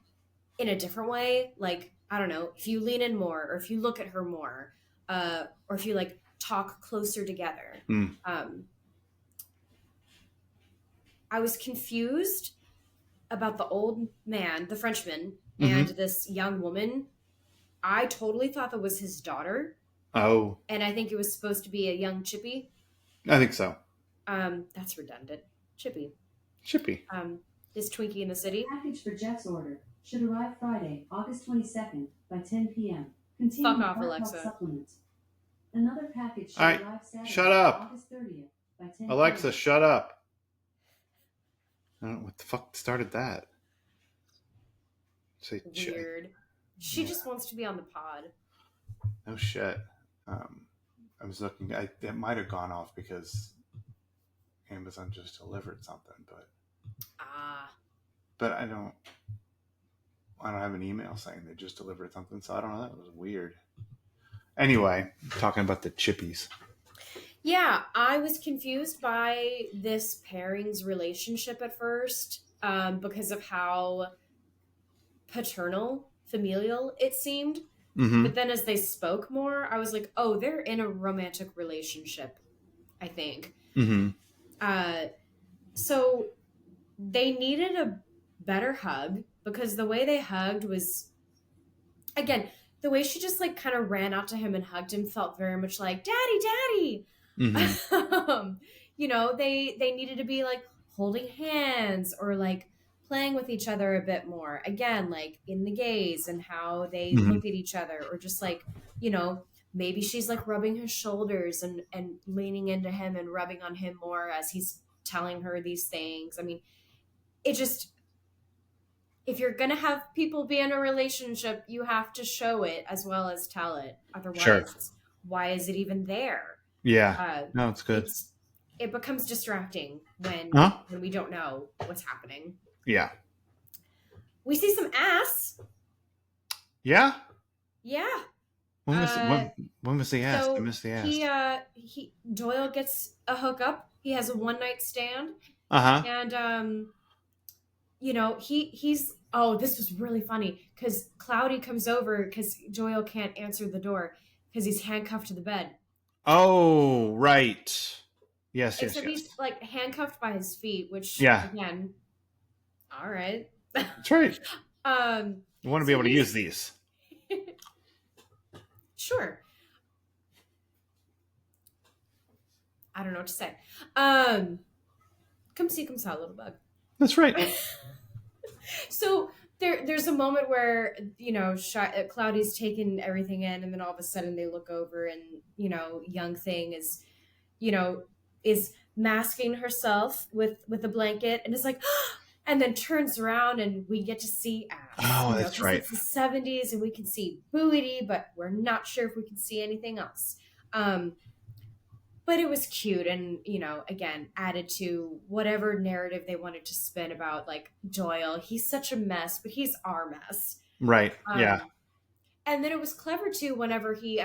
in a different way. Like, I don't know, if you lean in more, or if you look at her more, or if you like talk closer together. Mm. I was confused about the old man, the Frenchman, and Mm-hmm. this young woman. I totally thought that was his daughter, Oh, and I think it was supposed to be a young Chippy. I think so. That's redundant. Chippy. Chippy. Is Twinkie in the city? Package for Jeff's order should arrive Friday, August 22nd by 10 p.m. Fuck Containing off, heart health Alexa. supplements. Another package should All right, arrive Saturday, shut up. August 30th by 10 Alexa, p.m. shut up. I don't know what the fuck started that. Say Weird. She just wants to be on the pod. No shit. I was looking. It might have gone off because Amazon just delivered something, but I don't have an email saying they just delivered something, so I don't know. That was weird. Anyway, talking about the chippies. Yeah, I was confused by this pairing's relationship at first, because of how paternal, familial it seemed. Mm-hmm. But then as they spoke more, I was like, oh, they're in a romantic relationship, I think. Mm-hmm. So they needed a better hug, because the way they hugged was, again, the way she just like kind of ran out to him and hugged him felt very much like daddy, daddy. Mm-hmm. They needed to be like holding hands, or like playing with each other a bit more, again, like in the gaze and how they Mhm. look at each other, or just like, maybe she's like rubbing his shoulders and leaning into him and rubbing on him more as he's telling her these things. I mean, it just, if you're gonna have people be in a relationship, you have to show it as well as tell it. Otherwise, Sure. why is it even there? Yeah. No, it's good. It becomes distracting when Huh? when we don't know what's happening. Yeah. We see some ass. Yeah. Yeah. When was the ass? So I missed the ass. Doyle gets a hookup. He has a one night stand, Uh-huh. and he's this was really funny because Cloudy comes over because Doyle can't answer the door because he's handcuffed to the bed. Oh, right. Yes. Except he's like handcuffed by his feet, which again, all right. That's right. You want to be able to use these. Sure. I don't know what to say. Come see, come saw, little bug. That's right. So there's a moment where Cloudy's taken everything in, and then all of a sudden they look over, and young thing is masking herself with a blanket, and is like, and then turns around, and we get to see ass. Oh, that's right. It's the 70s, and we can see booty, but we're not sure if we can see anything else. But it was cute, and again, added to whatever narrative they wanted to spin about like Doyle. He's such a mess, but he's our mess, right? Yeah. And then it was clever too whenever he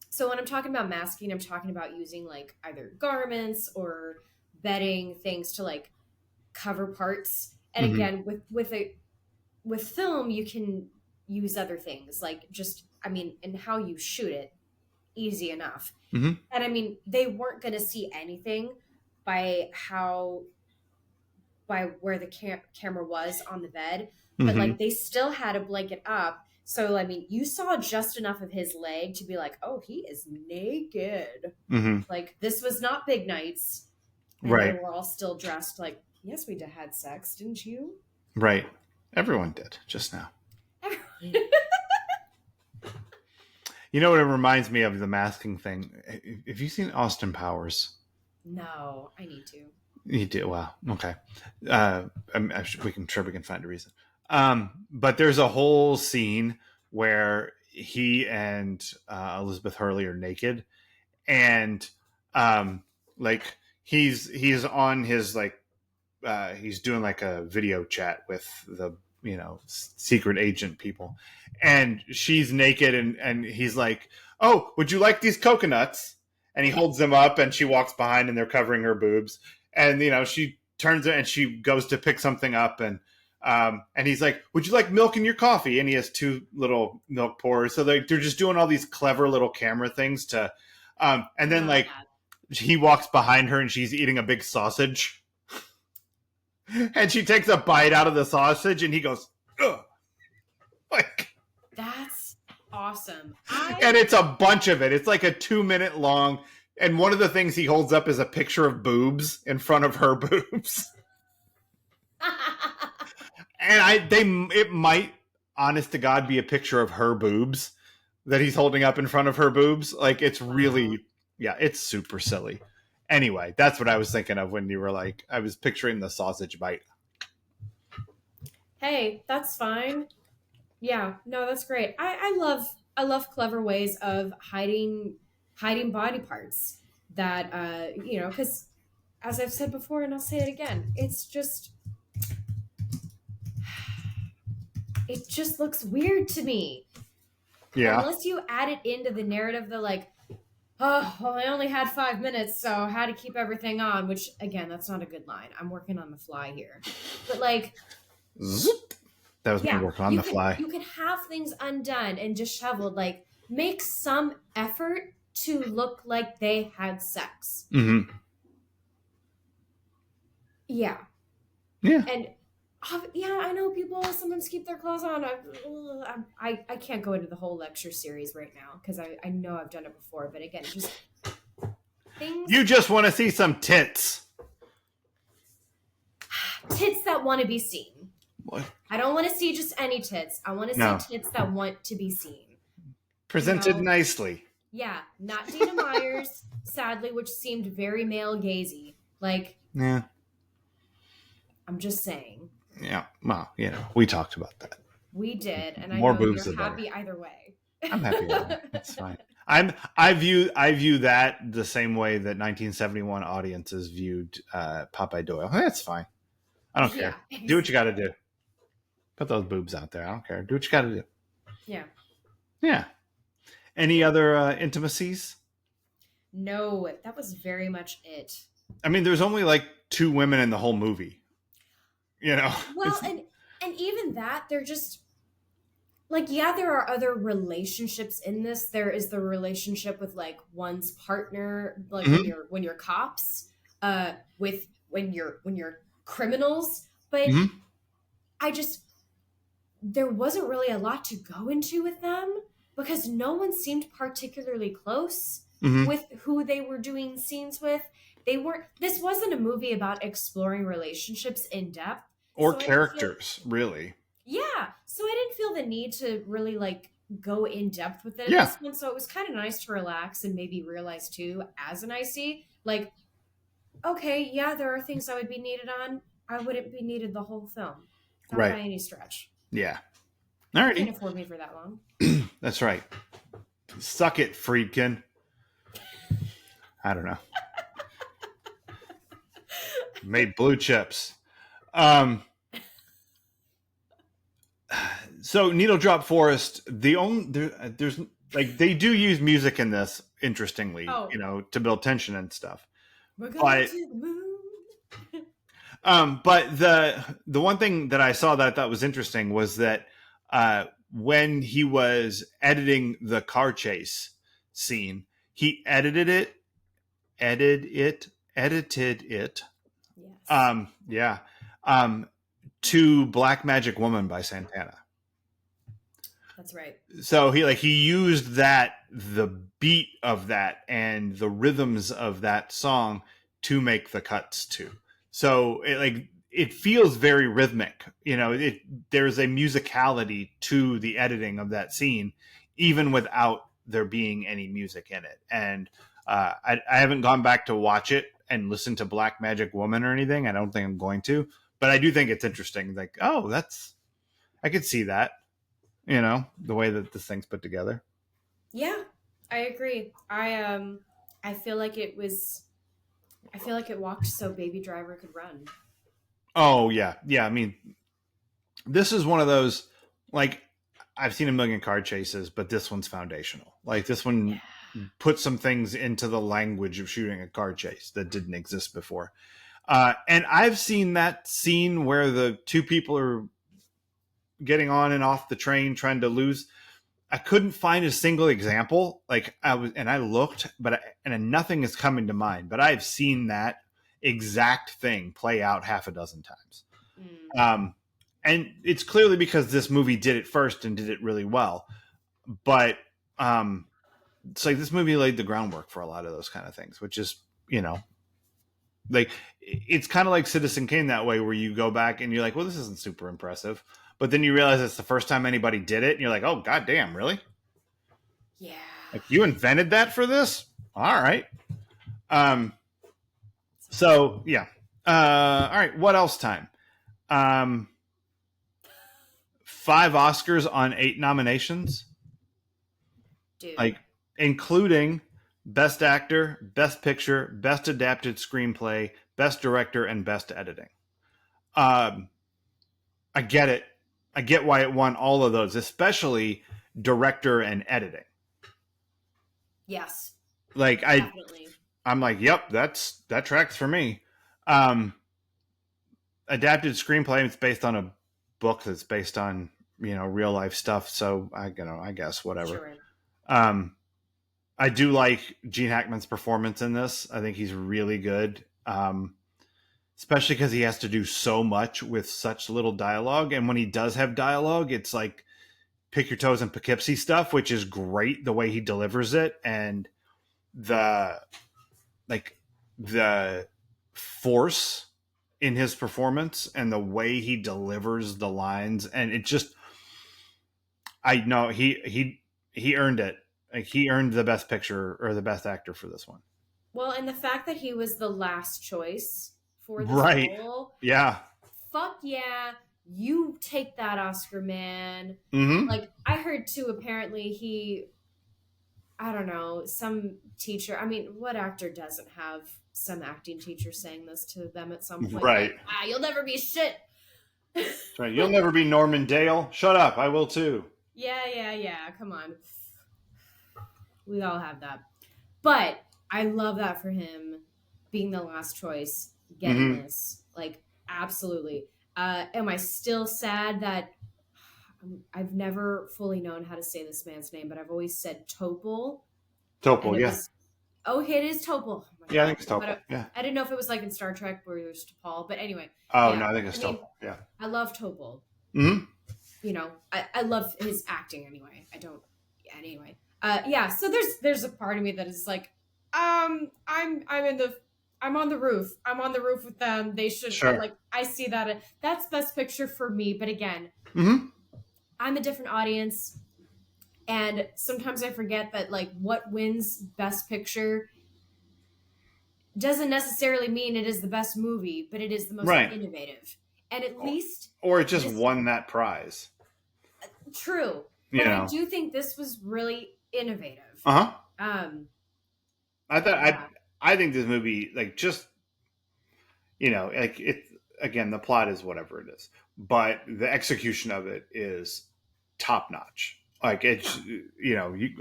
so when I'm talking about masking, I'm talking about using like either garments or bedding, things to like cover parts. And again, with film, you can use other things, like just, and how you shoot it, easy enough. Mm-hmm. And they weren't going to see anything by where the camera was on the bed, but like they still had a blanket up. So, you saw just enough of his leg to be like, oh, he is naked. Mm-hmm. Like, this was not big nights. And right. They were all still dressed like, yes, we had sex, didn't you? Right. Everyone did just now. You know what it reminds me of, the masking thing? Have you seen Austin Powers? No, I need to. You do? Wow. Okay. We can find a reason. But there's a whole scene where he and Elizabeth Hurley are naked, and like he's on his like he's doing like a video chat with the secret agent people, and she's naked, and he's like, oh, would you like these coconuts? And he holds them up, and she walks behind, and they're covering her boobs, and she turns it, and she goes to pick something up, and he's like, would you like milk in your coffee? And he has two little milk pourers, so they're just doing all these clever little camera things to and then like he walks behind her, and she's eating a big sausage. And she takes a bite out of the sausage, and he goes, ugh. Like, that's awesome. And it's a bunch of it. It's like a 2-minute long. And one of the things he holds up is a picture of boobs in front of her boobs. And it might, honest to God, be a picture of her boobs that he's holding up in front of her boobs. Like, it's really, it's super silly. Anyway, that's what I was thinking of when you were like, I was picturing the sausage bite. Hey, that's fine. Yeah, no, that's great. I love clever ways of hiding body parts that because as I've said before, and I'll say it again, it just looks weird to me. Yeah. Unless you add it into the narrative, the like, oh, well, I only had 5 minutes, so how to keep everything on, which, again, that's not a good line. I'm working on the fly here. But, like... Zoop. That was me working on the fly. You can have things undone and disheveled. Like, make some effort to look like they had sex. Mm-hmm. Yeah. Yeah. And... I know people sometimes keep their clothes on. I can't go into the whole lecture series right now because I know I've done it before. But again, just things. You just want to see some tits. Tits that want to be seen. What? I don't want to see just any tits. I want to see tits that want to be seen. Presented nicely. Yeah, not Dina Myers, sadly, which seemed very male gazy. Like, yeah. I'm just saying. Yeah, well, we talked about that. We did, and More I know boobs you're happy either way. I'm happy with that. That's fine. I view that the same way that 1971 audiences viewed Popeye Doyle. That's fine. I don't care. Do what you got to do. Put those boobs out there. I don't care. Do what you got to do. Yeah. Yeah. Any other intimacies? No, that was very much it. I mean, there's only like 2 women in the whole movie. Well, and even that, they're just like, yeah, there are other relationships in this. There is the relationship with like one's partner, like when you're cops, with when you're criminals. But there wasn't really a lot to go into with them because no one seemed particularly close with who they were doing scenes with. This wasn't a movie about exploring relationships in depth. Or characters, really. Yeah. So I didn't feel the need to really like go in depth with it in this one. So it was kind of nice to relax and maybe realize too, as an IC, like, okay, yeah, there are things I would be needed on. I wouldn't be needed the whole film. Not by any stretch. Yeah. All right. You can't afford me for that long. That's right. Suck it, Friedkin. I don't know. Made blue chips. So Needle Drop Forest, there's like they do use music in this, interestingly, to build tension and stuff. We're going to the moon. But the one thing that I saw that I thought was interesting was that when he was editing the car chase scene, he edited it. Yes. To Black Magic Woman by Santana. That's right. So he used the beat of that and the rhythms of that song to make the cuts too. So it feels very rhythmic. There's a musicality to the editing of that scene, even without there being any music in it. And I haven't gone back to watch it and listen to Black Magic Woman or anything. I don't think I'm going to, but I do think it's interesting. Like, oh, I could see that. The way that this thing's put together. Yeah, I agree. I feel like it was. I feel like it walked so Baby Driver could run. Oh yeah, yeah. I mean, this is one of those, like, I've seen a million car chases, but this one's foundational. Like, this one puts some things into the language of shooting a car chase that didn't exist before. And I've seen that scene where the two people are getting on and off the train trying to lose. I couldn't find a single example. Like, I looked, and nothing is coming to mind. But I've seen that exact thing play out half a dozen times. And it's clearly because this movie did it first and did it really well. But it's like this movie laid the groundwork for a lot of those kind of things, which is, like, it's kind of like Citizen Kane that way, where you go back and you're like, well, this isn't super impressive. But then you realize it's the first time anybody did it, and you're like, oh, goddamn, really? Yeah. Like, you invented that for this? All right. So, yeah. All right, what else time? 5 Oscars on 8 nominations. Dude. Like, including Best Actor, Best Picture, Best Adapted Screenplay, Best Director, and Best Editing. I get it. I get why it won all of those, especially director and editing. Yes. Like, definitely. I'm like, yep, that tracks for me. Adapted screenplay, it's based on a book that's based on, real life stuff. So I guess whatever. Sure. I do like Gene Hackman's performance in this. I think he's really good. Especially because he has to do so much with such little dialogue. And when he does have dialogue, it's like pick your toes and Poughkeepsie stuff, which is great the way he delivers it. And the force in his performance and the way he delivers the lines. And it just, I know he earned it. Like, he earned the best picture or the best actor for this one. Well, and the fact that he was the last choice for this role. Yeah. Fuck yeah. You take that Oscar, man. Mm-hmm. Like, I heard too, apparently I don't know, some teacher, I mean, what actor doesn't have some acting teacher saying this to them at some point? Right. Like, you'll never be shit. Right. You'll never be Norman Dale. Shut up. I will too. Yeah. Come on. We all have that. But I love that for him being the last choice, getting this. Like, absolutely. Am I still sad that I've never fully known how to say this man's name, but I've always said Topol. Topol, yeah. It is Topol. Oh yeah, I think it's Topol. Yeah. I didn't know if it was like in Star Trek where it was T'Pol, but anyway. Oh, yeah. No, I think it's Topol. Yeah. I love Topol. Mm-hmm. I love his acting anyway. Anyway. Yeah, so there's a part of me that is like, I'm on the roof. I'm on the roof with them. They should, sure. Like, I see that. That's best picture for me. But again, I'm a different audience. And sometimes I forget that, like, what wins best picture doesn't necessarily mean it is the best movie, but it is the most innovative. And at least... Or it just won that prize. True. But I do think this was really innovative. Uh-huh. I think this movie, like, just, like, it, again, the plot is whatever it is, but the execution of it is top notch. Like, it's,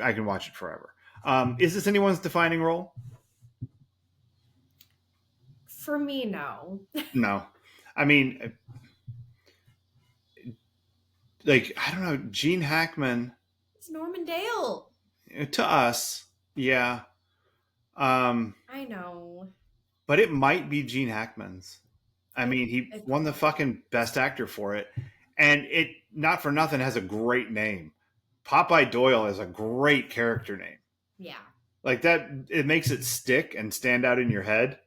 I can watch it forever. Is this anyone's defining role? For me, no. No. I mean, like, I don't know, Gene Hackman. It's Norman Dale. To us, yeah. I know. But it might be Gene Hackman's. I mean, he won the fucking best actor for it. And it, not for nothing, has a great name. Popeye Doyle is a great character name. Yeah. Like that, it makes it stick and stand out in your head.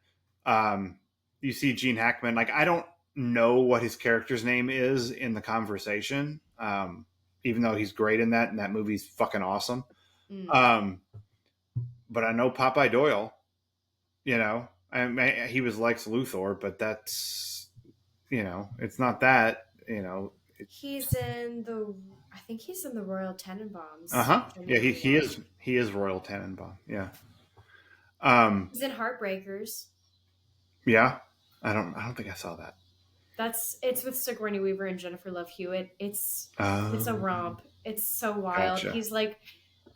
You see Gene Hackman. Like, I don't know what his character's name is in the conversation, even though he's great in that, and that movie's fucking awesome. Mm. But I know Popeye Doyle. You know, he was Lex Luthor, but that's, it's not that. He's in the. I think he's in the Royal Uh Tenenbaums. huh. Which I Yeah, never watched. he is Royal Tenenbaum. Yeah. He's in Heartbreakers. Yeah. I don't think I saw that. It's with Sigourney Weaver and Jennifer Love Hewitt. It's a Oh, romp. It's so wild. gotcha. He's like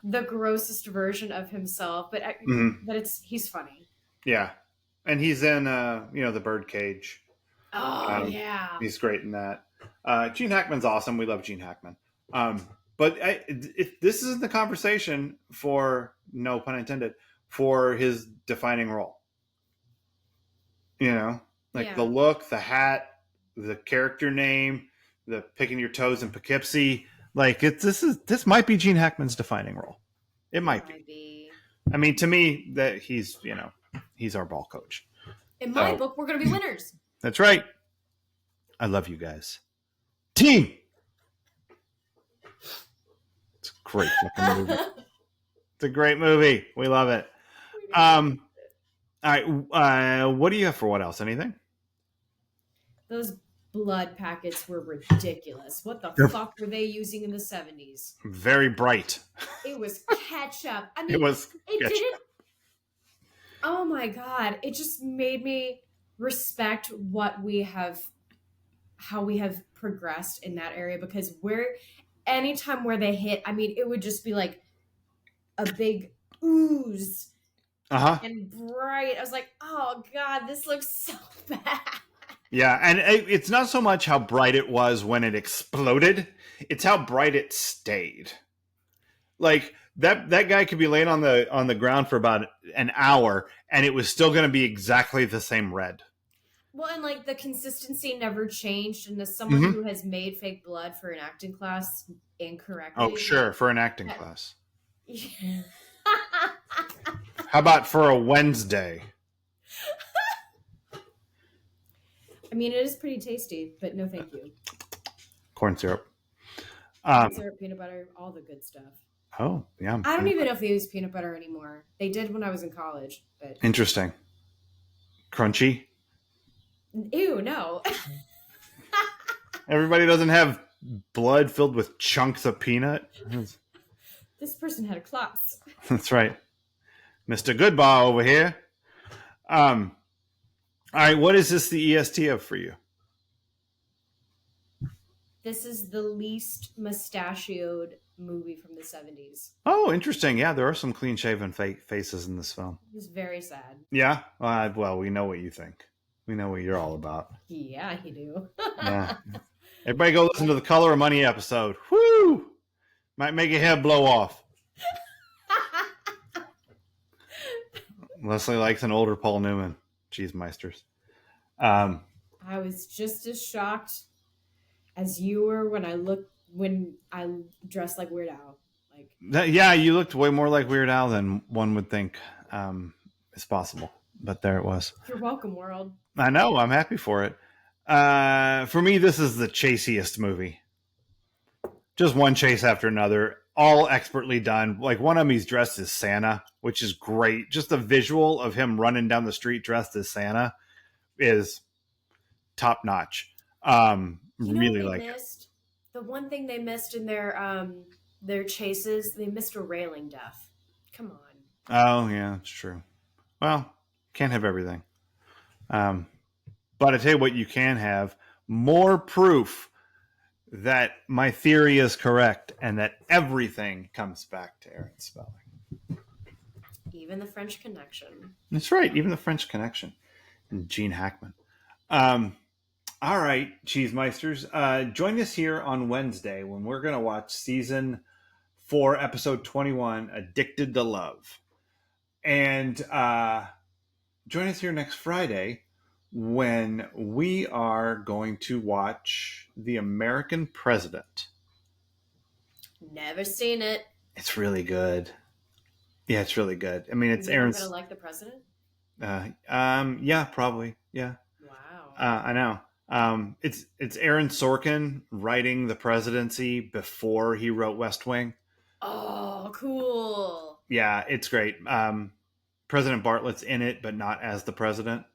the grossest version of himself, but Mhm. he's funny. Yeah, and he's in the Birdcage. Oh yeah. He's great in that. Gene Hackman's awesome. We love Gene Hackman. But if this isn't the conversation for, no pun intended, for his defining role. Like Yeah. the look, the hat, the character name, the picking your toes in Poughkeepsie. Like this might be Gene Hackman's defining role. It might be. I mean, to me, that he's our ball coach. In my book, we're going to be winners. That's right. I love you guys. Team. It's a great fucking movie. It's a great movie. We love it. All right. What do you have for what else? Anything? Those blood packets were ridiculous. What the fuck were they using in the 70s? Very bright. It was ketchup. I mean, It didn't. Oh my god! It just made me respect how we have progressed in that area, because anytime where they hit, I mean, it would just be like a big ooze and bright. I was like, oh god, this looks so bad. Yeah, and it's not so much how bright it was when it exploded; it's how bright it stayed. Like that guy could be laying on the ground for about an hour, and it was still going to be exactly the same red. Well, and like the consistency never changed. And as someone who has made fake blood for an acting class incorrectly, oh sure, for an acting class. How about for a Wednesday? I mean, it is pretty tasty, but no thank you. Corn syrup. Corn syrup, peanut butter, all the good stuff. Oh, yeah. I don't even know if they use peanut butter anymore. They did when I was in college, but interesting. Crunchy. Ew, no. Everybody doesn't have blood filled with chunks of peanut. This person had a clots. That's right. Mr. Goodbar over here. All right, what is this the EST of for you? This is the least mustachioed movie from the 70s. Oh, interesting. Yeah, there are some clean-shaven faces in this film. It was very sad. Yeah? Well, we know what you think. We know what you're all about. Yeah, you do. Yeah. Everybody go listen to the Color of Money episode. Woo! Might make your hair blow off. Leslie likes an older Paul Newman. Cheese Meisters. I was just as shocked as you were when I dressed like Weird Al. Yeah, you looked way more like Weird Al than one would think is possible. But there it was. You're welcome, world. I know. I'm happy for it. For me, this is the chasiest movie. Just one chase after another, all expertly done. Like one of them, he's dressed as Santa, which is great. Just the visual of him running down the street dressed as Santa is top notch. Really like missed? The one thing they missed in their chases, they missed a railing death. Come on. Oh yeah, it's true. Well, can't have everything. But I tell you what, you can have more proof that my theory is correct and that everything comes back to Aaron Spelling. Even the French Connection. That's right. Even the French Connection. And Gene Hackman. All right, Cheese Meisters. Join us here on Wednesday when we're going to watch season 4, episode 21, Addicted to Love. And join us here next Friday when we are going to watch The American President. Never seen it. It's really good. Yeah, it's really good. I mean, it's Aaron's. Gonna like the president? Yeah, probably. Yeah. Wow. I know. It's Aaron Sorkin writing the presidency before he wrote West Wing. Oh, cool. Yeah, it's great. President Bartlett's in it, but not as the president.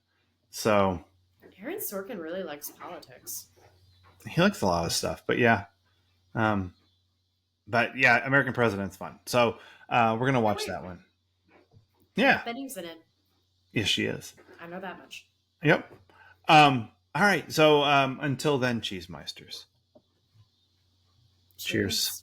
So Aaron Sorkin really likes politics. he likes a lot of stuff. But yeah, um, American President's fun. So we're gonna watch that one. Yeah, Benning's in it. yes, she is. I know that much. Yep. All right. So until then, Cheesemeisters. Cheers.